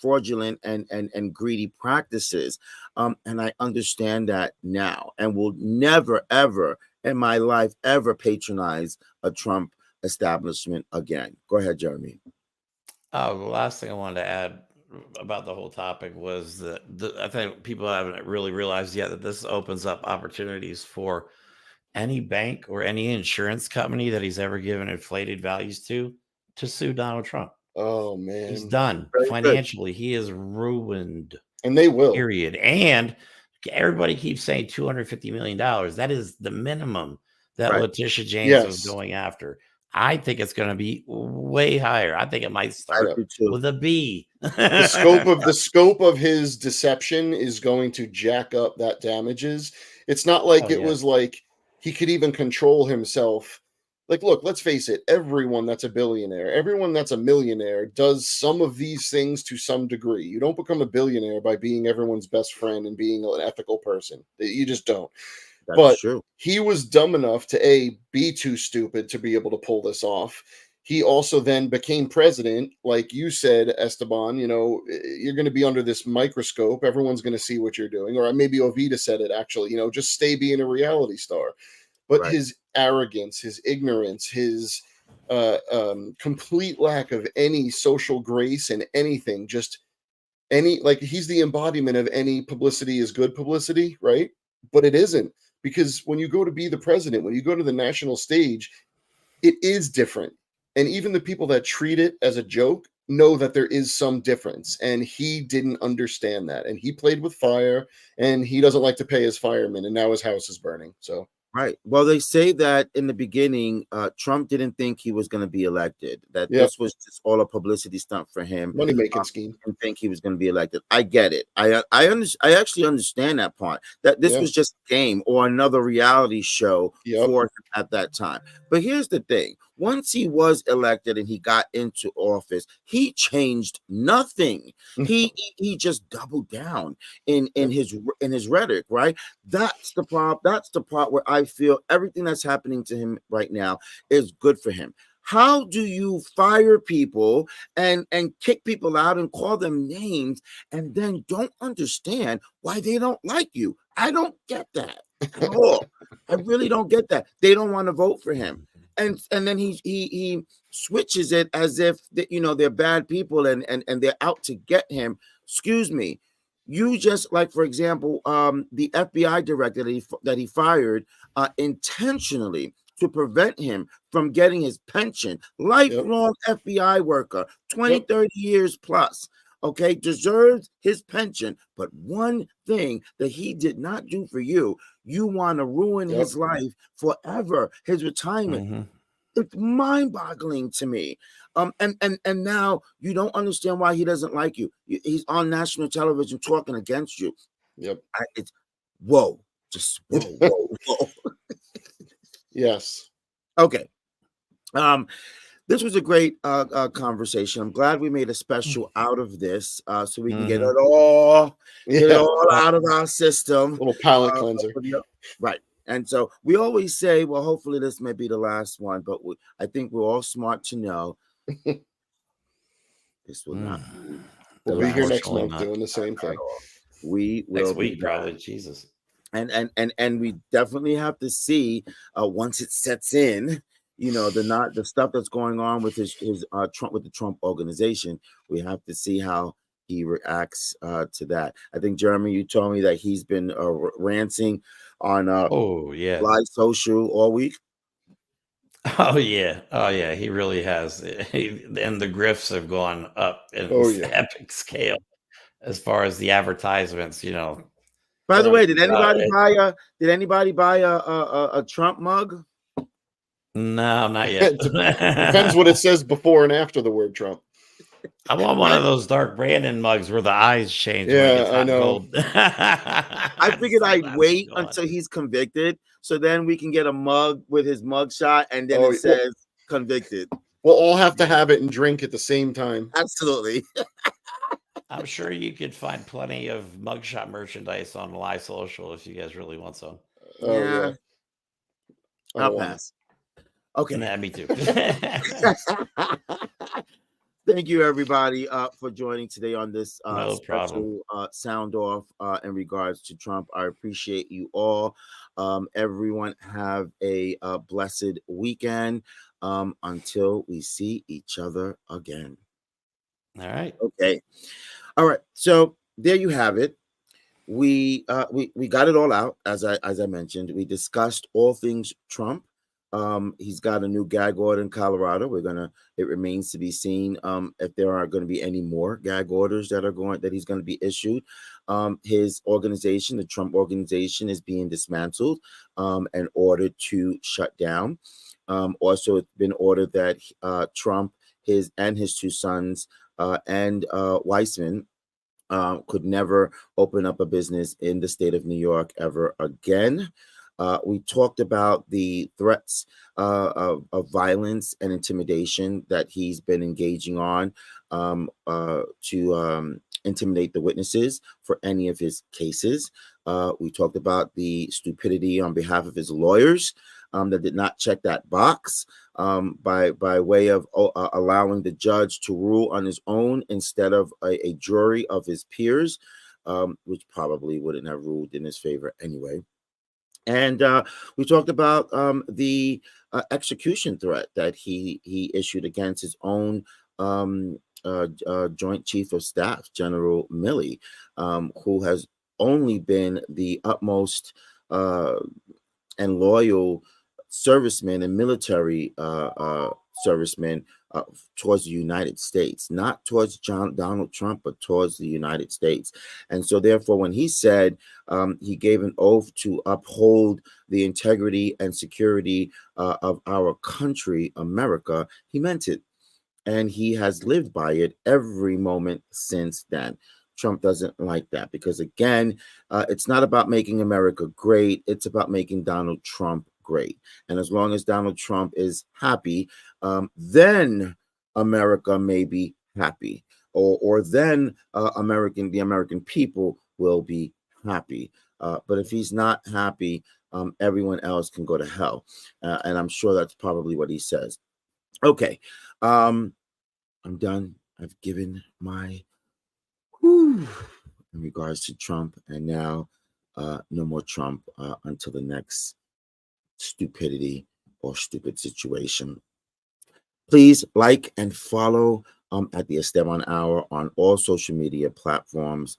fraudulent and greedy practices. And I understand that now, and will never, ever in my life ever patronize a Trump establishment again. Go ahead, Jeremy. The last thing I wanted to add about the whole topic was that I think people haven't really realized yet that this opens up opportunities for any bank or any insurance company that he's ever given inflated values to sue Donald Trump. Oh man, he's done financially. He is ruined, and they will. Period. And everybody keeps saying $250 million. That is the minimum that Right. Letitia James Yes. was going after. I think it's going to be way higher. I think it might I start do too. with a B. The scope of his deception is going to jack up that damages. It's not like Oh, it yeah. was like he could even control himself. Like, look, let's face it, everyone that's a billionaire, everyone that's a millionaire does some of these things to some degree. You don't become a billionaire by being everyone's best friend and being an ethical person. You just don't. That's But true. he was dumb enough to be too stupid to be able to pull this off. He also then became president, like you said, Esteban. You know, you're going to be under this microscope. Everyone's going to see what you're doing. Or maybe Ovita said it actually. You know, just stay being a reality star. But Right. his arrogance, his ignorance, his complete lack of any social grace and anything, just like he's the embodiment of any publicity is good publicity, right? But it isn't, because when you go to be the president, when you go to the national stage, it is different. And even the people that treat it as a joke know that there is some difference. And he didn't understand that. And he played with fire, and he doesn't like to pay his firemen. And now his house is burning. So. Right. Well, they say that in the beginning, Trump didn't think he was going to be elected, that this was just all a publicity stunt for him. Money making scheme. Didn't think he was going to be elected. I get it. I actually understand that part, that this was just a game or another reality show for him at that time. But here's the thing. Once he was elected and he got into office, he changed nothing. He just doubled down in his rhetoric, right? That's the problem. That's the part where I feel everything that's happening to him right now is good for him. How do you fire people and kick people out and call them names and then don't understand why they don't like you? I don't get that at all. I really don't get that. They don't want to vote for him. And then he switches it as if they're bad people and they're out to get him. Excuse me. You just, like, for example, the FBI director that he fired intentionally to prevent him from getting his pension, lifelong FBI worker, 20, 30 years plus, okay, deserves his pension. But one thing that he did not do for you, you want to ruin his life forever, his retirement. It's mind-boggling to me. And now you don't understand why he doesn't like you. He's on national television talking against you. It's whoa, just whoa. Yes. Okay. This was a great conversation. I'm glad we made a special out of this, so we can get it all out of our system. Little palate cleanser. Right. And so we always say, well, hopefully this may be the last one, but I think we're all smart to know this will not be. We'll be here next month doing the same thing. We will next week, probably. Jesus. And we definitely have to see once it sets in, the stuff that's going on with his Trump, with the Trump organization. We have to see how he reacts to that. I think, Jeremy, you told me that he's been ranting on live social all week. Oh yeah, he really has. And the grifts have gone up in epic scale as far as the advertisements. By the way, did anybody buy a Trump mug? No, not yet. Depends what it says before and after the word Trump. I want one of those Dark Brandon mugs where the eyes change. Yeah, I know. I figured I'd wait until he's convicted, so then we can get a mug with his mug shot, and then it says convicted. We'll all have to have it and drink at the same time. Absolutely. I'm sure you could find plenty of mugshot merchandise on Live Social if you guys really want some. Yeah. I'll pass. Okay. Nah, me too. Thank you, everybody, for joining today on this special sound off in regards to Trump. I appreciate you all. Everyone have a blessed weekend until we see each other again. All right. Okay. All right. So there you have it. We got it all out, as I mentioned. We discussed all things Trump. He's got a new gag order in Colorado. It remains to be seen if there are going to be any more gag orders that he's going to be issued. His organization, the Trump organization, is being dismantled and ordered to shut down. Also, it's been ordered that Trump, his two sons, and Weissman could never open up a business in the state of New York ever again. We talked about the threats of violence and intimidation that he's been engaging on to intimidate the witnesses for any of his cases. We talked about the stupidity on behalf of his lawyers that did not check that box by way of allowing the judge to rule on his own instead of a jury of his peers, which probably wouldn't have ruled in his favor anyway. And we talked about the execution threat that he issued against his own Joint Chief of Staff, General Milley, who has only been the utmost and loyal servicemen and military servicemen towards the United States, not towards Donald Trump, but towards the United States. And so therefore, when he said he gave an oath to uphold the integrity and security of our country, America, he meant it. And he has lived by it every moment since then. Trump doesn't like that because, again, it's not about making America great. It's about making Donald Trump great. And as long as Donald Trump is happy, then America may be happy, or then the American people will be happy. But if he's not happy, everyone else can go to hell. And I'm sure that's probably what he says. Okay. I'm done. I've given my in regards to Trump, and now no more Trump until the next stupidity or stupid situation. Please like and follow at the Esteban Hour on all social media platforms.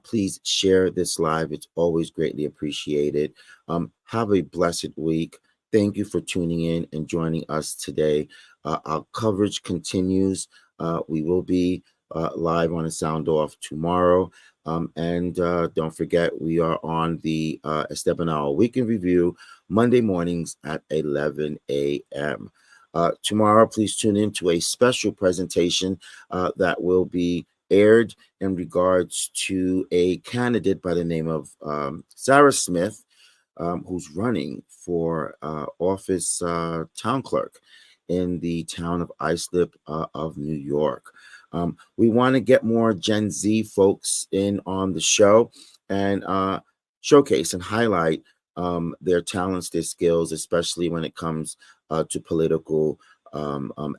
Please share this live. It's always greatly appreciated. Have a blessed week. Thank you for tuning in and joining us today. Our coverage continues. We will be live on a Sound Off tomorrow. And don't forget, we are on the Esteban Hour Weekend Review Monday mornings at 11 a.m. Tomorrow, please tune in to a special presentation that will be aired in regards to a candidate by the name of Sarah Smith, who's running for office town clerk in the town of Islip of New York. We want to get more Gen Z folks in on the show and showcase and highlight their talents, their skills, especially when it comes to political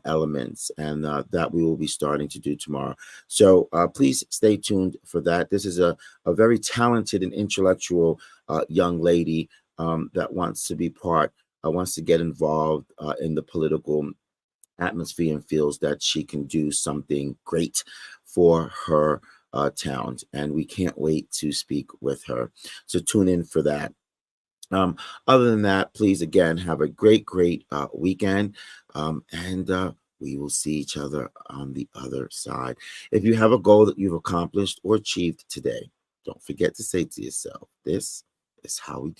elements, and that we will be starting to do tomorrow. So please stay tuned for that. This is a very talented and intellectual young lady that wants to be wants to get involved in the political atmosphere and feels that she can do something great for her town. And we can't wait to speak with her. So tune in for that. Other than that, please, again, have a great weekend. And we will see each other on the other side. If you have a goal that you've accomplished or achieved today, don't forget to say to yourself, this is how we do.